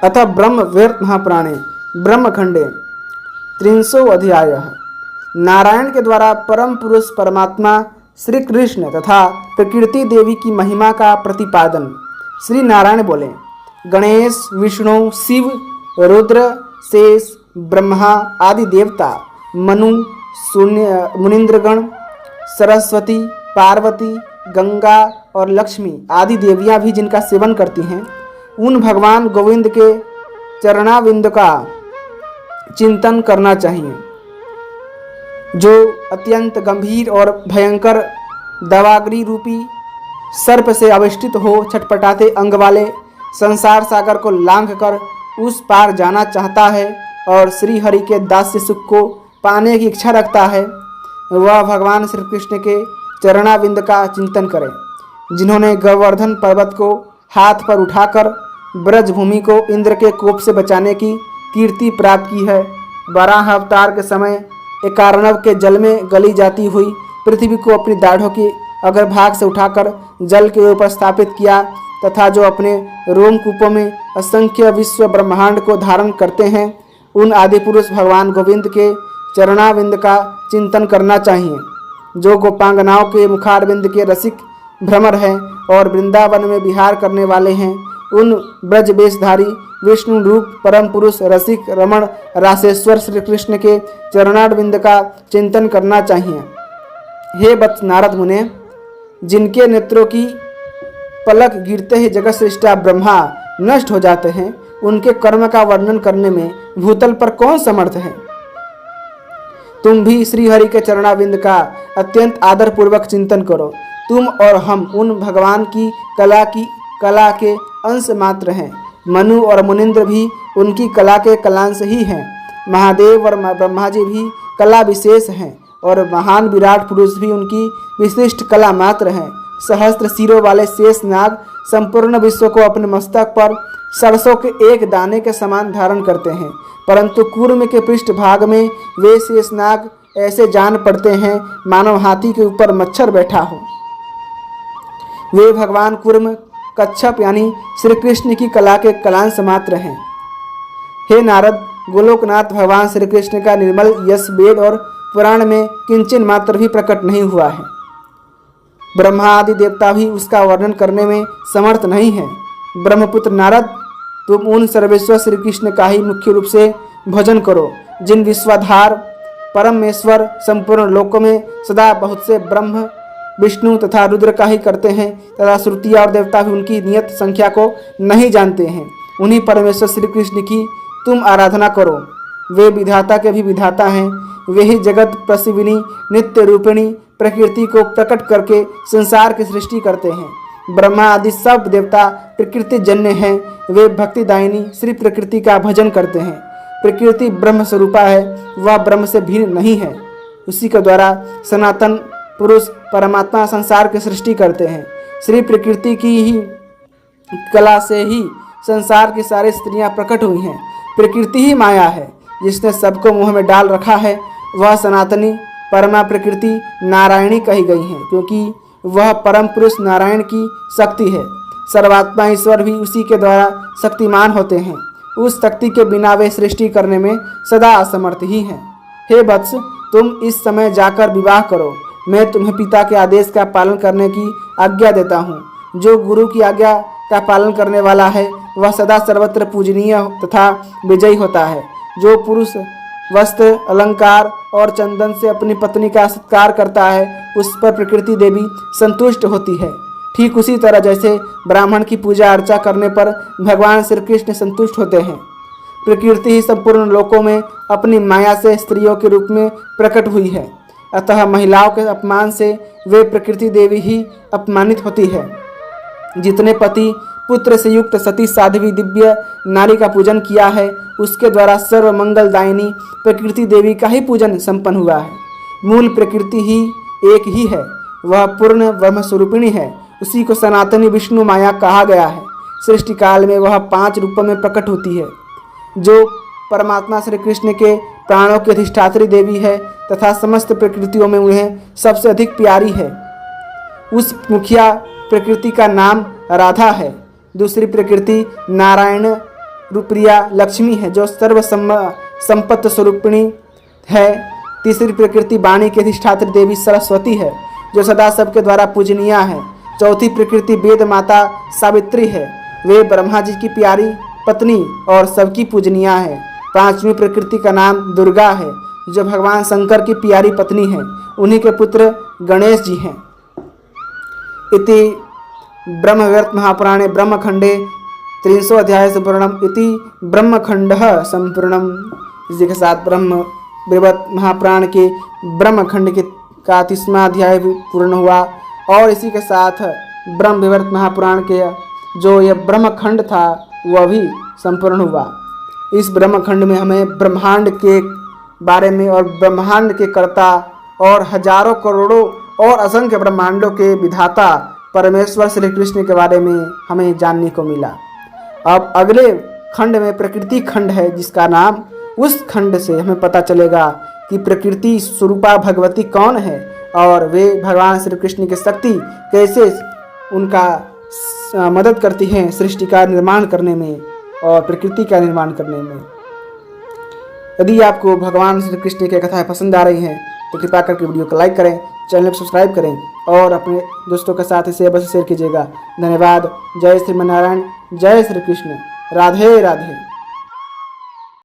अतः ब्रह्म व्यर्थ महापुराणे ब्रह्मखंडे 300 अध्याय। नारायण के द्वारा परम पुरुष परमात्मा श्री कृष्ण तथा प्रकृति देवी की महिमा का प्रतिपादन। श्री नारायण बोले, गणेश, विष्णु, शिव, रुद्र, शेष, ब्रह्मा आदि देवता, मनु, मुनिंद्रगण, सरस्वती, पार्वती, गंगा और लक्ष्मी आदि देवियां भी जिनका सेवन करती हैं, उन भगवान गोविंद के चरणाविंद का चिंतन करना चाहिए, जो अत्यंत गंभीर और भयंकर दवाग्री रूपी सर्प से आविष्टित हो छटपटाते अंग वाले संसार सागर को लांघकर उस पार जाना चाहता है और श्री हरि के दास्य सुख को पाने की इच्छा रखता है, वह भगवान श्री कृष्ण के चरणाविंद का चिंतन करे, जिन्होंने गोवर्धन पर्वत को हाथ पर उठाकर ब्रजभूमि को इंद्र के कोप से बचाने की कीर्ति प्राप्त की है। वराह अवतार के समय एकार्णव के जल में गली जाती हुई पृथ्वी को अपनी दाढ़ों की अग्रभाग से उठाकर जल के ऊपर स्थापित किया तथा जो अपने रोमकूपों में असंख्य विश्व ब्रह्मांड को धारण करते हैं, उन आदि पुरुष भगवान गोविंद के चरणाविंद का चिंतन करना चाहिए, जो गोपांगनाओं के मुखारविंद के रसिक भ्रमर हैं और वृंदावन में विहार करने वाले हैं। उन ब्रज वेशधारी विष्णु रूप परम पुरुष रसिक रमण रासेश्वर श्री कृष्ण के चरणारविंद का चिंतन करना चाहिए। हे वत्स नारद मुने, जिनके नेत्रों की पलक गिरते ही जगत सृष्टा ब्रह्मा नष्ट हो जाते हैं, उनके कर्म का वर्णन करने में भूतल पर कौन समर्थ है। तुम भी श्री हरि के चरणाविंद का अत्यंत आदर पूर्वक चिंतन करो। तुम और हम उन भगवान की कला के अंश मात्र हैं। मनु और मुनिंद्र भी उनकी कला के कलांश ही हैं। महादेव और ब्रह्मा जी भी कला विशेष हैं और महान विराट पुरुष भी उनकी विशिष्ट कला मात्र हैं। सहस्त्र सिरों वाले शेष नाग संपूर्ण विश्व को अपने मस्तक पर सरसों के एक दाने के समान धारण करते हैं, परंतु कूर्म के पृष्ठभाग में वे शेष नाग ऐसे जान पड़ते हैं मानो हाथी के ऊपर मच्छर बैठा हो। वे भगवान कूर्म कच्छप यानी श्री कृष्ण की कला के कलांश मात्र हैं। हे नारद, गोलोकनाथ भगवान श्री कृष्ण का निर्मल यश वेद और पुराण में किंचन मात्र भी प्रकट नहीं हुआ है। ब्रह्मा आदि देवता भी उसका वर्णन करने में समर्थ नहीं है। ब्रह्मपुत्र नारद, तुम उन सर्वेश्वर श्री कृष्ण का ही मुख्य रूप से भजन करो, जिन विश्वाधार परमेश्वर संपूर्ण लोकों में सदा बहुत से ब्रह्म विष्णु तथा रुद्र का ही करते हैं तथा श्रुतियाँ और देवता भी उनकी नियत संख्या को नहीं जानते हैं। उन्हीं परमेश्वर श्री कृष्ण की तुम आराधना करो। वे विधाता के भी विधाता हैं। वे ही जगत प्रसिविनी नित्य रूपिणी प्रकृति को प्रकट करके संसार की सृष्टि करते हैं। ब्रह्मा आदि सब देवता प्रकृति जन्य हैं। वे भक्तिदायिनी श्री प्रकृति का भजन करते हैं। प्रकृति ब्रह्म स्वरूपा है, वह ब्रह्म से भिन्न नहीं है। उसी के द्वारा सनातन पुरुष परमात्मा संसार की सृष्टि करते हैं। श्री प्रकृति की ही कला से ही संसार की सारी स्त्रियां प्रकट हुई हैं। प्रकृति ही माया है, जिसने सबको मुँह में डाल रखा है। वह सनातनी परमा प्रकृति नारायणी कही गई है, क्योंकि वह परम पुरुष नारायण की शक्ति है। सर्वात्मा ईश्वर भी उसी के द्वारा शक्तिमान होते हैं। उस शक्ति के बिना वे सृष्टि करने में सदा असमर्थ ही हैं। हे वत्स, तुम इस समय जाकर विवाह करो। मैं तुम्हें पिता के आदेश का पालन करने की आज्ञा देता हूँ। जो गुरु की आज्ञा का पालन करने वाला है, वह सदा सर्वत्र पूजनीय तथा विजयी होता है। जो पुरुष वस्त्र अलंकार और चंदन से अपनी पत्नी का सत्कार करता है, उस पर प्रकृति देवी संतुष्ट होती है। ठीक उसी तरह जैसे ब्राह्मण की पूजा अर्चा करने पर भगवान श्री कृष्ण संतुष्ट होते हैं। प्रकृति ही संपूर्ण लोकों में अपनी माया से स्त्रियों के रूप में प्रकट हुई है। अतः महिलाओं के अपमान से वे प्रकृति देवी ही अपमानित होती है। जितने पति पुत्र से युक्त सती साध्वी दिव्य नारी का पूजन किया है, उसके द्वारा सर्व मंगलदायिनी प्रकृति देवी का ही पूजन संपन्न हुआ है। मूल प्रकृति ही एक ही है, वह पूर्ण ब्रह्म स्वरूपिणी है। उसी को सनातनी विष्णु माया कहा गया है। सृष्टि काल में वह 5 रूपों में प्रकट होती है। जो परमात्मा श्री कृष्ण के प्राणों की अधिष्ठात्री देवी है तथा समस्त प्रकृतियों में उन्हें सबसे अधिक प्यारी है। उस मुखिया प्रकृति का नाम राधा है। दूसरी प्रकृति नारायण रूपप्रिया लक्ष्मी है जो सर्व संपत्ति स्वरूपिणी है। तीसरी प्रकृति वाणी की अधिष्ठात्री देवी सरस्वती है जो सदा सबके द्वारा पूजनीय है। चौथी प्रकृति वेद माता सावित्री है, वे ब्रह्मा जी की प्यारी पत्नी और सबकी पूजनीय है। पांचवी प्रकृति का नाम दुर्गा है जो भगवान शंकर की प्यारी पत्नी है, उन्हीं के पुत्र गणेश जी हैं। इति ब्रह्मवैवर्त महापुराणे ब्रह्मखंडे 300 अध्याय संपूर्णम इति ब्रह्मखंडः संपूर्णम। इसी के साथ ब्रह्मवैवर्त महापुराण के ब्रह्मखंड के का 30वां अध्याय भी पूर्ण हुआ और इसी के साथ ब्रह्मवैवर्त महापुराण के जो यह ब्रह्मखंड था वह भी संपूर्ण हुआ। इस ब्रह्मखंड में हमें ब्रह्मांड के बारे में और ब्रह्मांड के कर्ता और हजारों करोड़ों और असंख्य ब्रह्मांडों के विधाता परमेश्वर श्री कृष्ण के बारे में हमें जानने को मिला। अब अगले खंड में प्रकृति खंड है जिसका नाम, उस खंड से हमें पता चलेगा कि प्रकृति स्वरूपा भगवती कौन है और वे भगवान श्री कृष्ण की शक्ति कैसे उनका मदद करती हैं सृष्टि का निर्माण करने में और प्रकृति का निर्माण करने में। यदि आपको भगवान श्री कृष्ण की कथाएं पसंद आ रही हैं तो कृपया करके वीडियो को लाइक करें, चैनल को सब्सक्राइब करें और अपने दोस्तों के साथ इसे बस शेयर कीजिएगा। धन्यवाद। जय श्रीमन्नारायण, जय श्री कृष्ण, राधे राधे।